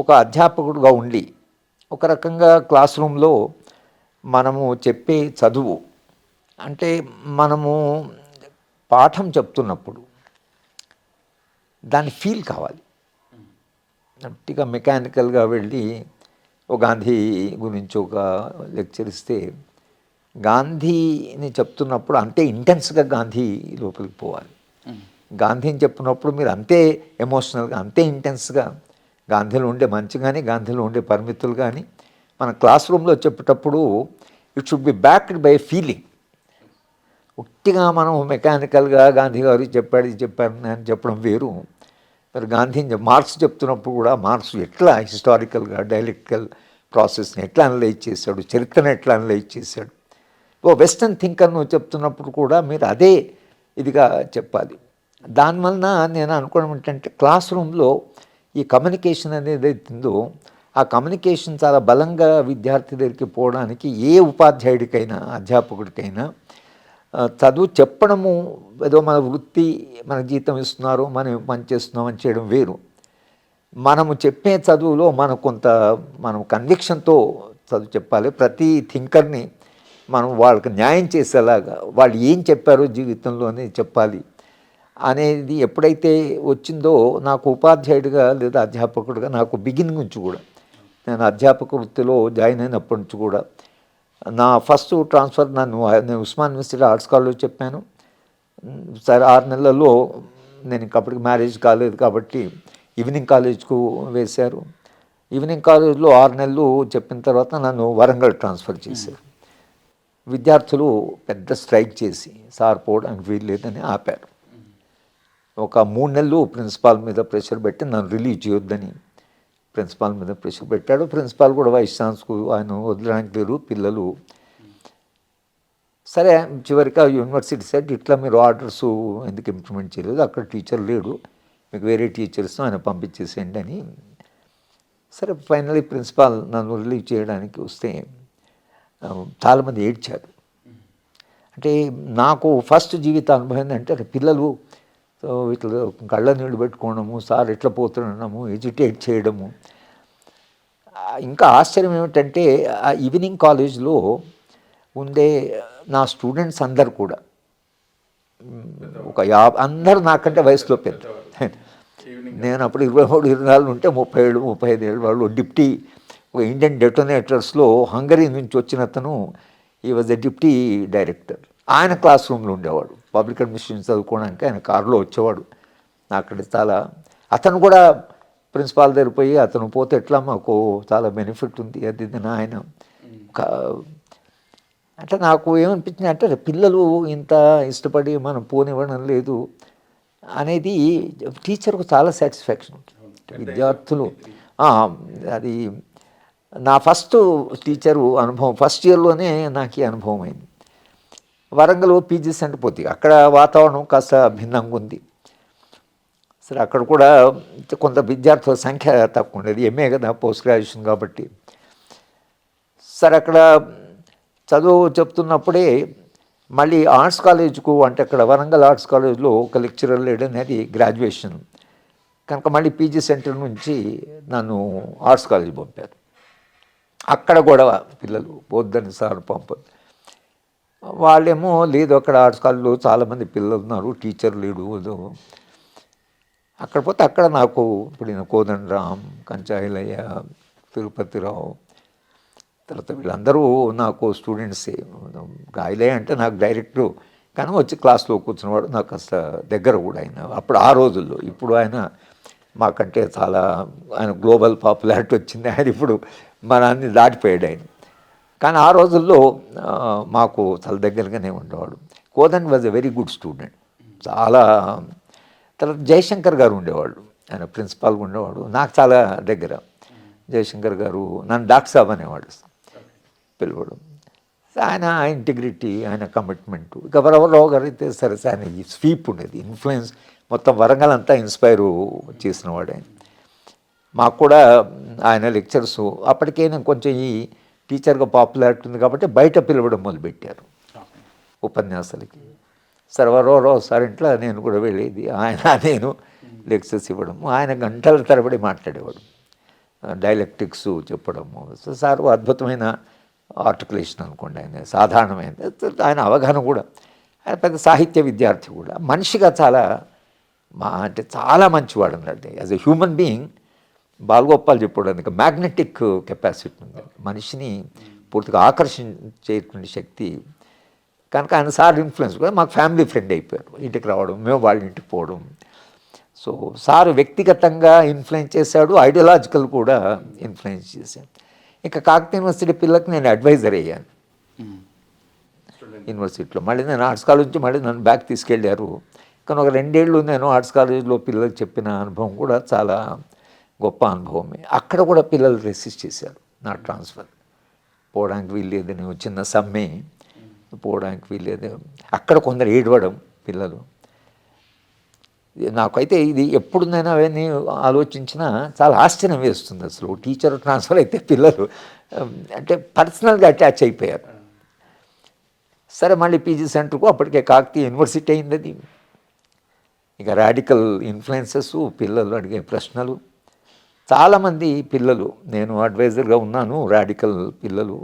ఒక అధ్యాపకుడుగా ఉండి ఒక రకంగా క్లాస్ రూమ్లో మనము చెప్పే చదువు అంటే మనము పాఠం చెప్తున్నప్పుడు దాన్ని ఫీల్ కావాలి. గట్టిగా మెకానికల్గా వెళ్ళి ఒక గాంధీ గురించి ఒక లెక్చర్ ఇస్తే గాంధీని చెప్తున్నప్పుడు అంతే ఇంటెన్స్గా గాంధీ లోపలికి పోవాలి. గాంధీని చెప్పినప్పుడు మీరు అంతే ఎమోషనల్గా అంతే ఇంటెన్స్గా గాంధీలో ఉండే మంచి కానీ గాంధీలో ఉండే పరిమితులు కానీ మన క్లాస్ రూమ్లో చెప్పేటప్పుడు it should be backed by feeling. ఉట్టిగా మనం మెకానికల్గా గాంధీ గారు చెప్పాడు ఇది చెప్పారు అని చెప్పడం వేరు. మరి గాంధీని మార్క్స్ చెప్తున్నప్పుడు కూడా మార్క్స్ ఎట్లా హిస్టారికల్గా డైలెక్టికల్ ప్రాసెస్ని ఎట్లా అనలైజ్ చేశాడు, చరిత్రను ఎట్లా అనలైజ్ చేశాడు. ఓ వెస్టర్న్ థింకర్ను చెప్తున్నప్పుడు కూడా మీరు అదే ఇదిగా చెప్పాలి. దానివలన నేను అనుకోవడం ఏంటంటే క్లాస్ రూమ్లో ఈ కమ్యూనికేషన్ అనేది అవుతుందో ఆ కమ్యూనికేషన్ చాలా బలంగా విద్యార్థి దగ్గరికి పోవడానికి ఏ ఉపాధ్యాయుడికైనా అధ్యాపకుడికైనా చదువు చెప్పడము ఏదో మన వృత్తి మన జీతం ఇస్తున్నారు మనం పని చేస్తున్నామని చేయడం వేరు. మనము చెప్పే చదువులో మనం కన్విక్షన్తో చదువు చెప్పాలి. ప్రతి థింకర్ని మనం వాళ్ళకి న్యాయం చేసేలాగా వాళ్ళు ఏం చెప్పారో జీవితంలో అనేది చెప్పాలి అనేది ఎప్పుడైతే వచ్చిందో నాకు ఉపాధ్యాయుడిగా లేదా అధ్యాపకుడిగా నాకు బిగినింగ్ నుంచి కూడా నేను అధ్యాపక వృత్తిలో జాయిన్ అయినప్పటి నుంచి కూడా నా ఫస్ట్ ట్రాన్స్ఫర్ నేను ఉస్మాన్ యూనివర్సిటీ ఆర్ట్స్ కాలేజ్ చెప్పాను. సరే 6 నెలల్లో నేను అప్పటికి మ్యారేజ్ కాలేదు కాబట్టి ఈవినింగ్ కాలేజ్కు వేశారు. ఈవినింగ్ కాలేజ్లో 6 నెలలు చెప్పిన తర్వాత నన్ను వరంగల్ ట్రాన్స్ఫర్ చేశారు. విద్యార్థులు పెద్ద స్ట్రైక్ చేసి సార్ పోవడానికి వీలు లేదని ఆపారు. ఒక 3 నెలలు ప్రిన్సిపాల్ మీద ప్రెషర్ పెట్టి నన్ను రిలీజ్ చేయొద్దని ప్రిన్సిపాల్ మీద ప్రెషర్ పెట్టాడు. ప్రిన్సిపాల్ కూడా వైస్ ఛాన్సలర్ ఆయన వదలడానికి లేరు పిల్లలు. సరే చివరికి యూనివర్సిటీ సైడ్ ఇట్లా మీరు ఆర్డర్స్ ఎందుకు ఇంప్లిమెంట్ చేయలేదు, అక్కడ టీచర్ లేడు, మీకు వేరే టీచర్స్ ఆయన పంపించేసేయండి అని. సరే ఫైనలీ ప్రిన్సిపాల్ నన్ను రిలీవ్ చేయడానికి వస్తే చాలామంది ఏడ్చారు. అంటే నాకు ఫస్ట్ జీవిత అనుభవం ఏంటంటే పిల్లలు ఇట్లా కళ్ళ నీళ్ళు పెట్టుకోవడము, సార్ ఎట్లా పోతున్నాము, ఎజిటేట్ చేయడము. ఇంకా ఆశ్చర్యం ఏమిటంటే ఆ ఈవినింగ్ కాలేజ్లో ఉండే నా స్టూడెంట్స్ అందరు కూడా ఒక అందరూ నాకంటే వయసులో పెద్ద. నేను అప్పుడు 23, 24 ఉంటే 37, 35 ఏళ్ళు వాళ్ళు. డిప్టీ ఒక ఇండియన్ డెటోనేటర్స్లో హంగరీ నుంచి వచ్చిన అతను ఈ వాజ్ ఎ డిప్టీ డైరెక్టర్. ఆయన క్లాస్ రూమ్లో ఉండేవాడు. పబ్లిక్ అడ్మినిస్ట్రేషన్ చదువుకోవడానికి ఆయన కారులో వచ్చేవాడు. అక్కడ అతను కూడా ప్రిన్సిపాల్ దగ్గర పోయి అతను పోతే ఎట్లా మాకు చాలా బెనిఫిట్ ఉంది అది ఆయన అంటే నాకు ఏమనిపించింది అంటే పిల్లలు ఇంత ఇష్టపడి మనం పోనివ్వడం లేదు అనేది టీచర్కు చాలా సాటిస్ఫాక్షన్ ఉంటుంది. విద్యార్థులు అది నా ఫస్ట్ టీచరు అనుభవం ఫస్ట్ ఇయర్లోనే నాకు ఈ అనుభవం అయింది. వరంగల్ పీజీ సెంటర్ పోతే అక్కడ వాతావరణం కాస్త భిన్నంగా ఉంది. సరే అక్కడ కూడా కొంత విద్యార్థుల సంఖ్య తక్కువ ఉండేది. ఎంఏ కదా, పోస్ట్ గ్రాడ్యుయేషన్ కాబట్టి. సరే అక్కడ చదువు చెప్తున్నప్పుడే మళ్ళీ ఆర్ట్స్ కాలేజ్కు అంటే అక్కడ వరంగల్ ఆర్ట్స్ కాలేజ్లో ఒక లెక్చరర్ లేడు అనేది గ్రాడ్యుయేషన్ కనుక మళ్ళీ పీజీ సెంటర్ నుంచి నన్ను ఆర్ట్స్ కాలేజ్ పంపారు. అక్కడ గొడవ, పిల్లలు వద్దని సార్ పంపదు. వాళ్ళేమో లేదు అక్కడ ఆర్ట్స్ కాలేజ్లో చాలామంది పిల్లలు ఉన్నారు, టీచర్ లేడు. అక్కడ పోతే అక్కడ నాకు ఇప్పుడు కోదండరామ్, కంచాయిలయ్య, తిరుపతిరావు, తర్వాత వీళ్ళందరూ నాకు స్టూడెంట్సే. గాయలే అంటే నాకు డైరెక్టు కానీ వచ్చి క్లాస్లో కూర్చున్నవాడు నాకు కాస్త దగ్గర కూడా ఆయన అప్పుడు ఆ రోజుల్లో. ఇప్పుడు ఆయన మాకంటే చాలా ఆయన గ్లోబల్ పాపులారిటీ వచ్చింది. ఆయన ఇప్పుడు మన అన్ని దాటిపోయాడు ఆయన. కానీ ఆ రోజుల్లో మాకు చాలా దగ్గరగానే ఉండేవాడు. Kodand was a very good student. చాలా. తర్వాత జయశంకర్ గారు ఉండేవాళ్ళు, ఆయన ప్రిన్సిపాల్గా ఉండేవాడు, నాకు చాలా దగ్గర. జయశంకర్ గారు నన్ను డాక్టర్ సాబ్ అనేవాడు పిలవడం. ఆయన ఇంటిగ్రిటీ, ఆయన కమిట్మెంటు. ఇక వరవరావు గారు అయితే సరే ఆయన ఈ స్వీప్ ఉండేది, ఇన్ఫ్లుయెన్స్ మొత్తం వరంగల్ అంతా ఇన్స్పైర్ చేసినవాడు ఆయన. మాకు కూడా ఆయన లెక్చర్స్ అప్పటికే నేను కొంచెం ఈ టీచర్గా పాపులారిటీ ఉంది కాబట్టి బయట పిలవడం మొదలుపెట్టారు ఉపన్యాసాలకి. సరే వరవరావు సార్ ఇంట్లో నేను కూడా వెళ్ళేది, ఆయన నేను లెక్చర్స్ ఇవ్వడం. ఆయన గంటల తరబడి మాట్లాడేవాడు. డైలెక్టిక్స్ చెప్పడము. సో సార్ అద్భుతమైన ఆర్టికులేషన్ అనుకోండి, ఆయన సాధారణమైన ఆయన అవగాహన కూడా, ఆయన పెద్ద సాహిత్య విద్యార్థి కూడా, మనిషిగా చాలా అంటే చాలా మంచివాడు అన్నట్టు. As a human being Balagopal చెప్పడానికి మ్యాగ్నెటిక్ కెపాసిటీ ఉంది, మనిషిని పూర్తిగా ఆకర్షించేటువంటి శక్తి. కనుక ఆయన సార్ ఇన్ఫ్లుయెన్స్ కూడా మాకు ఫ్యామిలీ ఫ్రెండ్ అయిపోయారు. ఇంటికి రావడం, మేము వాళ్ళ ఇంటికి పోవడం. సో సార్ వ్యక్తిగతంగా ఇన్ఫ్లుయెన్స్ చేశాడు, ఐడియాలజికల్ కూడా ఇన్ఫ్లుయెన్స్ చేశాడు. ఇంకా కాకతీయ యూనివర్సిటీ పిల్లలకి నేను అడ్వైజర్ అయ్యాను యూనివర్సిటీలో. మళ్ళీ నేను ఆర్ట్స్ కాలేజ్ నుంచి మళ్ళీ నన్ను బ్యాక్ తీసుకెళ్ళారు. కానీ ఒక 2 ఏళ్ళు నేను ఆర్ట్స్ కాలేజీలో పిల్లలకు చెప్పిన అనుభవం కూడా చాలా గొప్ప అనుభవమే. అక్కడ కూడా పిల్లలు రెసిస్ట్ చేశారు నా ట్రాన్స్ఫర్. పోవడానికి వీల్లేదని చిన్న సమ్మె, పోవడానికి వీల్లేదు. అక్కడ కొందరు ఏడవడం పిల్లలు. నాకైతే ఇది ఎప్పుడు నేను అవన్నీ ఆలోచించినా చాలా ఆశ్చర్యం వేస్తుంది. అసలు టీచర్ ట్రాన్స్ఫర్ అయితే పిల్లలు అంటే పర్సనల్గా అటాచ్ అయిపోయారు. సరే మళ్ళీ పీజీ సెంటర్కు అప్పటికే కాకతీయ యూనివర్సిటీ అయింది అది. ఇక రాడికల్ ఇన్ఫ్లుయెన్సెస్, పిల్లలు అడిగే ప్రశ్నలు. చాలామంది పిల్లలు, నేను అడ్వైజర్గా ఉన్నాను, రాడికల్ పిల్లలు